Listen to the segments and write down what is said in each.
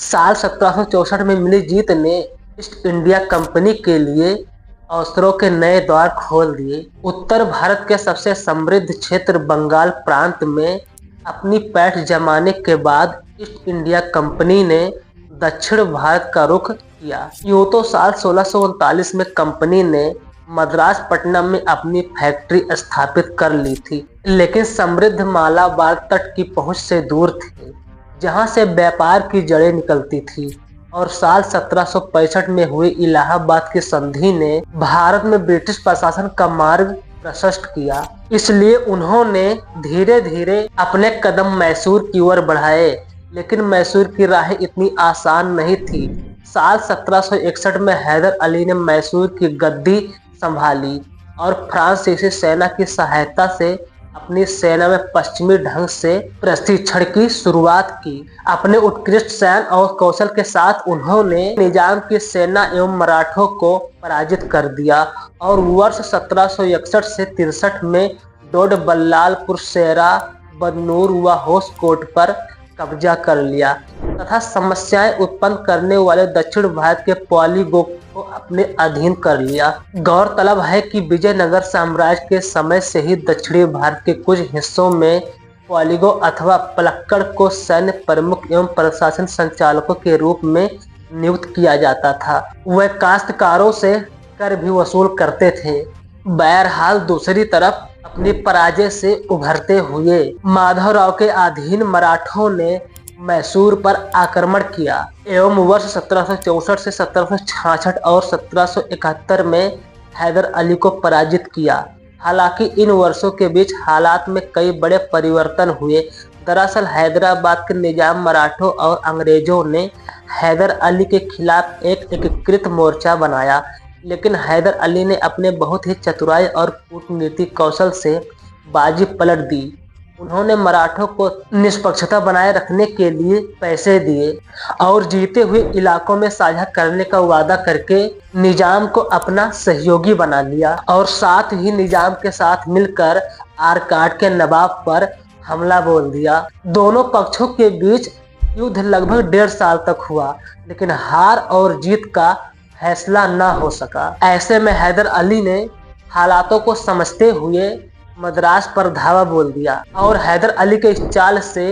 साल 1764 में मिली जीत ने ईस्ट इंडिया कंपनी के लिए अवसरों के नए द्वार खोल दिए। उत्तर भारत के सबसे समृद्ध क्षेत्र बंगाल प्रांत में अपनी पैठ जमाने के बाद ईस्ट इंडिया कंपनी ने दक्षिण भारत का रुख किया। यूं तो साल 1639 में कंपनी ने मद्रास पट्टनम में अपनी फैक्ट्री स्थापित कर ली थी, लेकिन समृद्ध मालाबार तट की पहुंच से दूर थी, जहां से व्यापार की जड़ें निकलती थी। और साल 1765 में हुई इलाहाबाद की संधि ने भारत में ब्रिटिश प्रशासन का मार्ग प्रशस्त किया। इसलिए उन्होंने धीरे धीरे अपने कदम मैसूर की ओर बढ़ाए, लेकिन मैसूर की राह इतनी आसान नहीं थी। साल 1761 में हैदर अली ने मैसूर की गद्दी संभाली और फ्रांसीसी सेना की सहायता से अपनी सेना में पश्चिमी ढंग से प्रशिक्षण की शुरुआत की। अपने उत्कृष्ट सैन्य और कौशल के साथ उन्होंने निजाम की सेना एवं मराठों को पराजित कर दिया और वर्ष 1761 से 63 में डोडबल्लालपुर, सेरा, बदनूर व होसकोट पर कब्जा कर लिया तथा समस्याएं उत्पन्न करने वाले दक्षिण भारत के पॉलीगो को अपने अधीन कर लिया। गौरतलब है कि विजयनगर साम्राज्य के समय से ही दक्षिणी भारत के कुछ हिस्सों में पॉलीगो अथवा पलक्कड़ को सैन्य प्रमुख एवं प्रशासन संचालकों के रूप में नियुक्त किया जाता था। वह काश्तकारों से कर भी वसूल करते थे। बहरहाल दूसरी तरफ अपनी पराजय से उभरते हुए माधवराव के अधीन मराठों ने मैसूर पर आक्रमण किया एवं वर्ष 1764 से 1766 और 1771 में हैदर अली को पराजित किया। हालांकि इन वर्षों के बीच हालात में कई बड़े परिवर्तन हुए। दरअसल हैदराबाद के निजाम मराठों और अंग्रेजों ने हैदर अली के खिलाफ एक एकीकृत मोर्चा बनाया, लेकिन हैदर अली ने अपने बहुत ही चतुराई और कूटनीतिक कौशल से बाजी पलट दी। उन्होंने मराठों को निष्पक्षता बनाए रखने के लिए पैसे दिए और जीते हुए इलाकों में साझा करने का वादा करके निजाम को अपना सहयोगी बना लिया और साथ ही निजाम के साथ मिलकर आरकाट के नवाब पर हमला बोल दिया। दोनों पक्षों के बीच युद्ध लगभग 1.5 साल तक हुआ, लेकिन हार और जीत का फैसला न हो सका। ऐसे में हैदर अली ने हालातों को समझते हुए मद्रास पर धावा बोल दिया और हैदर अली के इस चाल से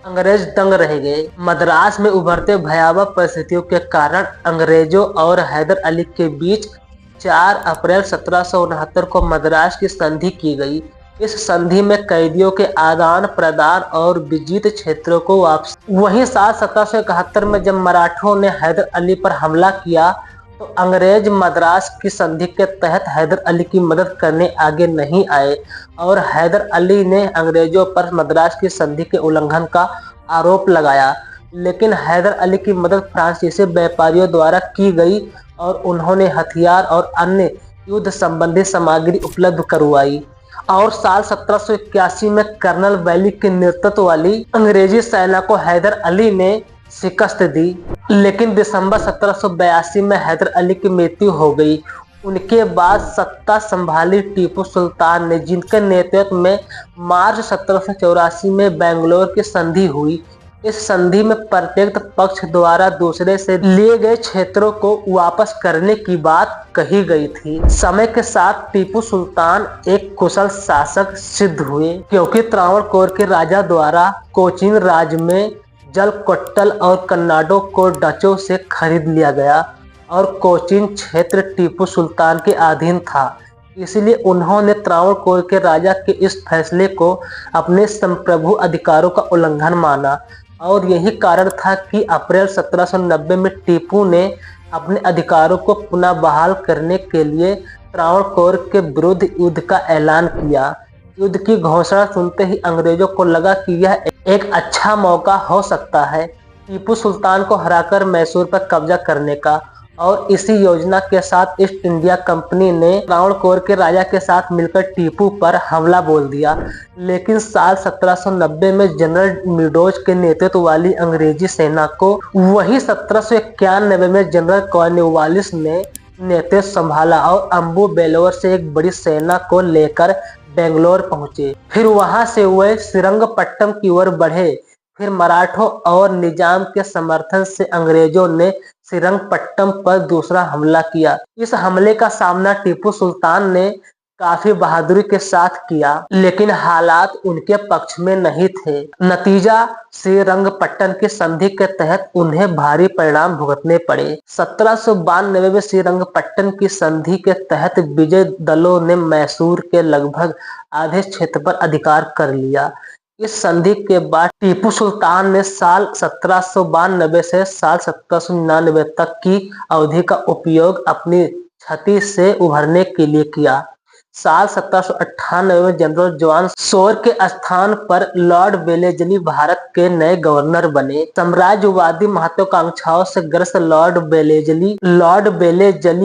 अंग्रेज दंग रह गए। मद्रास में उभरते भयावह परिस्थितियों के कारण अंग्रेजों और हैदर अली के बीच 4 अप्रैल 1769 को मद्रास की संधि की गई। इस संधि में कैदियों के आदान प्रदान और विजित क्षेत्रों को वापस। वहीं साल 1771 में जब मराठों ने हैदर अली पर हमला किया तो अंग्रेज मद्रास की संधि के तहत हैदर अली की मदद करने आगे नहीं आए और हैदर अली ने अंग्रेजों पर मद्रास की संधि के उल्लंघन का आरोप लगाया। लेकिन हैदर अली की मदद फ्रांसीसी व्यापारियों द्वारा की गई और उन्होंने हथियार और अन्य युद्ध संबंधी सामग्री उपलब्ध करवाई और साल 1781 में कर्नल वैली के नेतृत्व वाली अंग्रेजी सेना को हैदर अली ने शिकस्त दी। लेकिन दिसंबर 1782 में हैदर अली की मृत्यु हो गई। उनके बाद सत्ता संभाली टीपू सुल्तान ने, जिनके नेतृत्व में मार्च 1784 में बेंगलोर की संधि हुई। इस संधि में प्रत्येक पक्ष द्वारा दूसरे से लिए गए क्षेत्रों को वापस करने की बात कही गई थी। समय के साथ टीपू सुल्तान एक कुशल शासक सिद्ध हुए, क्योंकि त्रावणकोर के राजा द्वारा कोचीन राज्य में जलकोट्टल और कन्नाडो को डचों से खरीद लिया गया और कोचीन क्षेत्र टीपू सुल्तान के अधीन था। इसलिए उन्होंने त्रावणकोर के राजा के इस फैसले को अपने संप्रभु अधिकारों का उल्लंघन माना और यही कारण था कि अप्रैल 1790 में टीपू ने अपने अधिकारों को पुनः बहाल करने के लिए त्रावणकोर के विरुद्ध युद्ध का ऐलान किया। युद्ध की घोषणा सुनते ही अंग्रेजों को लगा कि यह एक अच्छा मौका हो सकता है टीपू सुल्तान को हराकर मैसूर पर कब्जा करने का, और इसी योजना के साथ ईस्ट इंडिया कंपनी ने त्रावणकोर के राजा के साथ मिलकर टीपू पर हमला बोल दिया। लेकिन साल 1790 में जनरल मिडोज के नेतृत्व वाली अंग्रेजी सेना को वही 1791 में जनरल कॉर्नवालिस ने नेतृत्व संभाला और अम्बू बेलोर से एक बड़ी सेना को लेकर बेंगलोर पहुंचे। फिर वहां से वे श्रीरंगपट्टनम की ओर बढ़े, फिर मराठों और निजाम के समर्थन से अंग्रेजों ने श्रीरंगपट्टनम पर दूसरा हमला किया। इस हमले का सामना टीपू सुल्तान ने काफी बहादुरी के साथ किया, लेकिन हालात उनके पक्ष में नहीं थे। नतीजा, श्रीरंगपट्टन की संधि के तहत उन्हें भारी परिणाम भुगतने पड़े। 1792 में श्रीरंगपट्टन की संधि के तहत विजय दलों ने मैसूर के लगभग आधे क्षेत्र पर अधिकार कर लिया। इस संधि के बाद टीपू सुल्तान ने साल 1792 से साल 1799 तक की अवधि का उपयोग अपनी क्षति से उभरने के लिए किया। साल 1798 में जनरल जॉन शोर के स्थान पर लॉर्ड वेलेजली भारत के नए गवर्नर बने। साम्राज्यवादी महत्वाकांक्षाओं से ग्रस्त लॉर्ड वेलेजली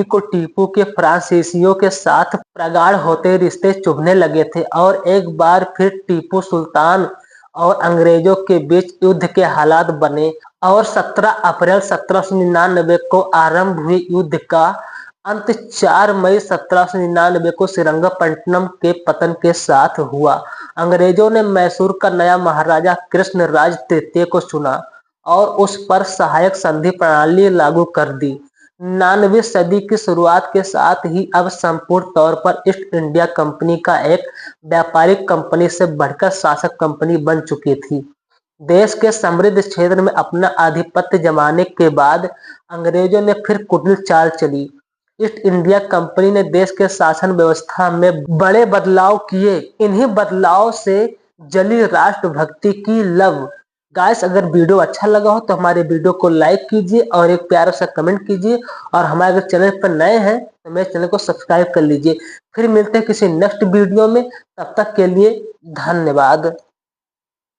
को टीपू के फ्रांसीसियों के साथ प्रगाढ़ होते रिश्ते चुभने लगे थे और एक बार फिर टीपू सुल्तान और अंग्रेजों के बीच युद्ध के हालात बने और 17 अप्रैल 1799 को आरंभ हुए युद्ध का अंत 4 मई 1799 को श्रीरंगपट्टनम के पतन के साथ हुआ। अंग्रेजों ने मैसूर का नया महाराजा कृष्णराज तृतीय को चुना और उस पर सहायक संधि प्रणाली लागू कर दी। 9वीं सदी की शुरुआत के साथ ही अब संपूर्ण तौर पर ईस्ट इंडिया कंपनी का एक व्यापारिक कंपनी से बढ़कर शासक कंपनी बन चुकी थी। देश के समृद्ध क्षेत्र में अपना आधिपत्य जमाने के बाद अंग्रेजों ने फिर कुटिल चाल चली। ईस्ट इंडिया कंपनी ने देश के शासन व्यवस्था में बड़े बदलाव किए। इन्हीं बदलाव से जली राष्ट्रभक्ति की लव। गाइस, अगर वीडियो अच्छा लगा हो तो हमारे वीडियो को लाइक कीजिए और एक प्यारा सा कमेंट कीजिए और हमारे अगर चैनल पर नए हैं तो मेरे चैनल को सब्सक्राइब कर लीजिए। फिर मिलते हैं किसी नेक्स्ट वीडियो में, तब तक के लिए धन्यवाद।